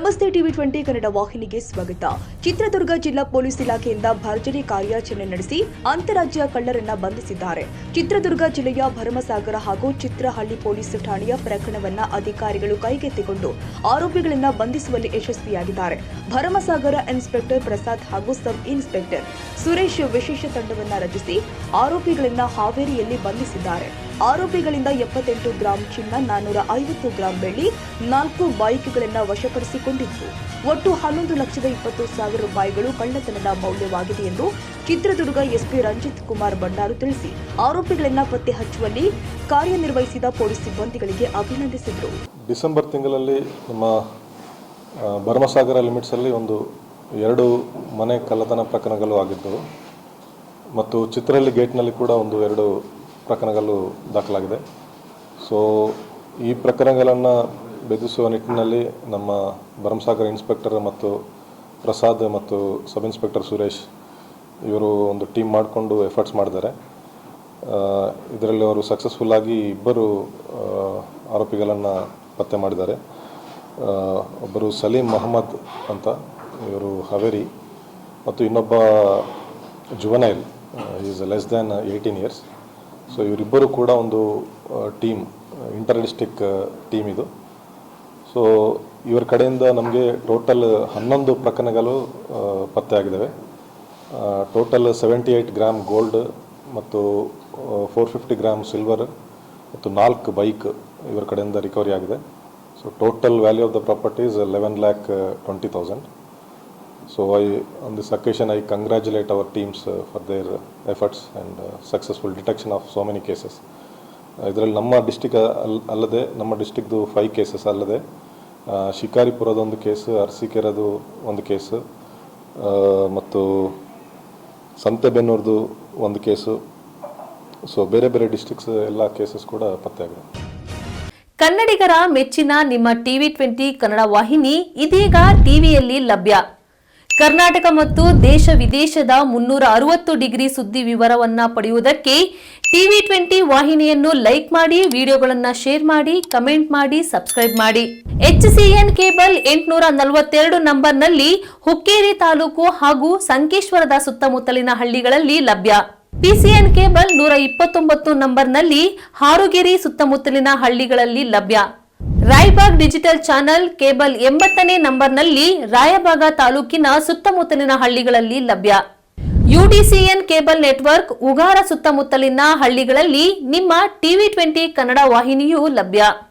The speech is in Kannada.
ನಮಸ್ತೆ ಟಿವಿ20 ಕನ್ನಡ ವಾಹಿನಿಗೆ ಸ್ವಾಗತ. ಚಿತ್ರದುರ್ಗ ಜಿಲ್ಲಾ ಪೊಲೀಸ್ ಇಲಾಖೆಯಿಂದ ಭರ್ಜರಿ ಕಾರ್ಯಾಚರಣೆ ನಡೆಸಿ ಅಂತಾರಾಜ್ಯ ಕಳ್ಳರನ್ನ ಬಂಧಿಸಿದ್ದಾರೆ. ಚಿತ್ರದುರ್ಗ ಜಿಲ್ಲೆಯ ಭರಮಸಾಗರ ಹಾಗೂ ಚಿತ್ರಹಳ್ಳಿ ಪೊಲೀಸ್ ಠಾಣೆಯ ಪ್ರಕರಣವನ್ನ ಅಧಿಕಾರಿಗಳು ಕೈಗೆತ್ತಿಕೊಂಡು ಆರೋಪಿಗಳನ್ನ ಬಂಧಿಸುವಲ್ಲಿ ಯಶಸ್ವಿಯಾಗಿದ್ದಾರೆ. ಭರಮಸಾಗರ ಇನ್ಸ್ಪೆಕ್ಟರ್ ಪ್ರಸಾದ್ ಹಾಗೂ ಸಬ್ ಇನ್ಸ್ಪೆಕ್ಟರ್ ಸುರೇಶ್ ವಿಶೇಷ ತಂಡವನ್ನ ರಚಿಸಿ ಆರೋಪಿಗಳನ್ನ ಹಾವೇರಿಯಲ್ಲಿ ಬಂಧಿಸಿದ್ದಾರೆ. ಆರೋಪಿಗಳಿಂದ 78 ಗ್ರಾಂ ಚಿನ್ನ, 450 ಗ್ರಾಂ ಬೆಳ್ಳಿ, 4 ಬೈಕ್ಗಳನ್ನು ವಶಪಡಿಸಿಕೊಂಡಿದ್ದು ಒಟ್ಟು 11,20,000 ರೂಪಾಯಿಗಳು ಕಳ್ಳತನದ ಮೌಲ್ಯವಾಗಿದೆ ಎಂದು ಚಿತ್ರದುರ್ಗ ಎಸ್ಪಿ ರಂಜಿತ್ ಕುಮಾರ್ ಬಂಡಾರು ತಿಳಿಸಿ ಆರೋಪಿಗಳನ್ನ ಪತ್ತೆ ಹಚ್ಚುವಲ್ಲಿ ಕಾರ್ಯನಿರ್ವಹಿಸಿದ ಪೊಲೀಸ್ ಸಿಬ್ಬಂದಿಗಳಿಗೆ ಅಭಿನಂದಿಸಿದರು. ಡಿಸೆಂಬರ್ ತಿಂಗಳಲ್ಲಿ ನಮ್ಮ ಭರಮಸಾಗರ ಲಿಮಿಟ್ಸ್ ಅಲ್ಲಿ 2 ಮನೆ ಕಳ್ಳತನ ಪ್ರಕರಣಗಳು ಆಗಿದ್ದವು ಮತ್ತು ಚಿತ್ರಹಳ್ಳಿ ಗೇಟ್ನಲ್ಲಿ ಕೂಡ 2 ಪ್ರಕರಣಗಳು ದಾಖಲಾಗಿದೆ. ಸೊ ಈ ಪ್ರಕರಣಗಳನ್ನು ಬೆದರಿಸುವ ನಿಟ್ಟಿನಲ್ಲಿ ನಮ್ಮ ಭರಮಸಾಗರ ಇನ್ಸ್ಪೆಕ್ಟರ್ ಮತ್ತು ಪ್ರಸಾದ್ ಮತ್ತು ಸಬ್ ಇನ್ಸ್ಪೆಕ್ಟರ್ ಸುರೇಶ್ ಇವರು ಒಂದು ಟೀಮ್ ಮಾಡಿಕೊಂಡು ಎಫರ್ಟ್ಸ್ ಮಾಡಿದ್ದಾರೆ. ಇದರಲ್ಲಿ ಅವರು ಸಕ್ಸಸ್ಫುಲ್ ಆಗಿ 2 ಆರೋಪಿಗಳನ್ನು ಪತ್ತೆ ಮಾಡಿದ್ದಾರೆ. ಒಬ್ಬರು ಸಲೀಂ ಮೊಹಮ್ಮದ್ ಅಂತ, ಇವರು ಹಾವೇರಿ, ಮತ್ತು ಇನ್ನೊಬ್ಬ juvenile, is less than 18 years. So ಇವರಿಬ್ಬರು ಕೂಡ ಒಂದು ಟೀಮ್, ಇಂಟರ್ ಡಿಸ್ಟಿಕ್ ಟೀಮ್ ಇದು. ಸೊ ಇವರ ಕಡೆಯಿಂದ ನಮಗೆ ಟೋಟಲ್ 11 ಪ್ರಕರಣಗಳು ಪತ್ತೆ ಆಗಿದ್ದಾವೆ. ಟೋಟಲ್ 78 ಗ್ರಾಮ್ ಗೋಲ್ಡ್ ಮತ್ತು 450 ಗ್ರಾಮ್ ಸಿಲ್ವರ್ ಮತ್ತು 4 ಬೈಕ್ ಇವರ ಕಡೆಯಿಂದ ರಿಕವರಿ ಆಗಿದೆ. So total value of the properties 11,20,000. So on this occasion I congratulate our teams for their efforts and successful detection of so many cases. ಇದರಲ್ಲಿ ನಮ್ಮ ಡಿಸ್ಟಿಕ್ ಅಲ್ಲದೆ, ನಮ್ಮ ಡಿಸ್ಟಿಕ್ದು 5 ಕೇಸಸ್ ಅಲ್ಲದೆ ಶಿಕಾರಿಪುರದ 1 ಕೇಸು, ಅರಸೀಕೆರೆದು 1 ಕೇಸು ಮತ್ತು ಸಂತೆಬೆನ್ನೂರ್ದು 1 ಕೇಸು. ಸೊ ಬೇರೆ ಬೇರೆ ಡಿಸ್ಟ್ರಿಕ್ಟ್ಸ್ ಎಲ್ಲ ಕೇಸಸ್ ಕೂಡ ಪತ್ತೆಯಾಗಿದೆ. ಕನ್ನಡಿಗರ ಮೆಚ್ಚಿನ ನಿಮ್ಮ ಟಿವಿ20 ಕನ್ನಡ ವಾಹಿನಿ ಇದೀಗ ಟಿವಿಯಲ್ಲಿ ಲಭ್ಯ. ಕರ್ನಾಟಕ ಮತ್ತು ದೇಶ ವಿದೇಶದ 360 ಡಿಗ್ರಿ ಸುದ್ದಿ ವಿವರವನ್ನ ಪಡೆಯುವುದಕ್ಕೆ ಟಿವಿ20 ವಾಹಿನಿಯನ್ನು ಲೈಕ್ ಮಾಡಿ, ವಿಡಿಯೋಗಳನ್ನು ಶೇರ್ ಮಾಡಿ, ಕಮೆಂಟ್ ಮಾಡಿ, ಸಬ್ಸ್ಕ್ರೈಬ್ ಮಾಡಿ. HCN ಕೇಬಲ್ 842 ನಂಬರ್ನಲ್ಲಿ ಹುಕ್ಕೇರಿ ತಾಲೂಕು ಹಾಗೂ ಸಂಕೇಶ್ವರದ ಸುತ್ತಮುತ್ತಲಿನ ಹಳ್ಳಿಗಳಲ್ಲಿ ಲಭ್ಯ. PCN ಕೇಬಲ್ 129 ನಂಬರ್ನಲ್ಲಿ ಹಾರುಗೆರೆ ಸುತ್ತಮುತ್ತಲಿನ ಹಳ್ಳಿಗಳಲ್ಲಿ ಲಭ್ಯ. ರಾಯಬಾಗ್ ಡಿಜಿಟಲ್ ಚಾನೆಲ್ ಕೇಬಲ್ 80ನೇ ನಂಬರ್ನಲ್ಲಿ ರಾಯಬಾಗ ತಾಲೂಕಿನ ಸುತ್ತಮುತ್ತಲಿನ ಹಳ್ಳಿಗಳಲ್ಲಿ ಲಭ್ಯ. UDCN ಕೇಬಲ್ ನೆಟ್ವರ್ಕ್ ಉಗಾರ ಸುತ್ತಮುತ್ತಲಿನ ಹಳ್ಳಿಗಳಲ್ಲಿ ನಿಮ್ಮ ಟಿವಿ20 ಕನ್ನಡ ವಾಹಿನಿಯೂ ಲಭ್ಯ.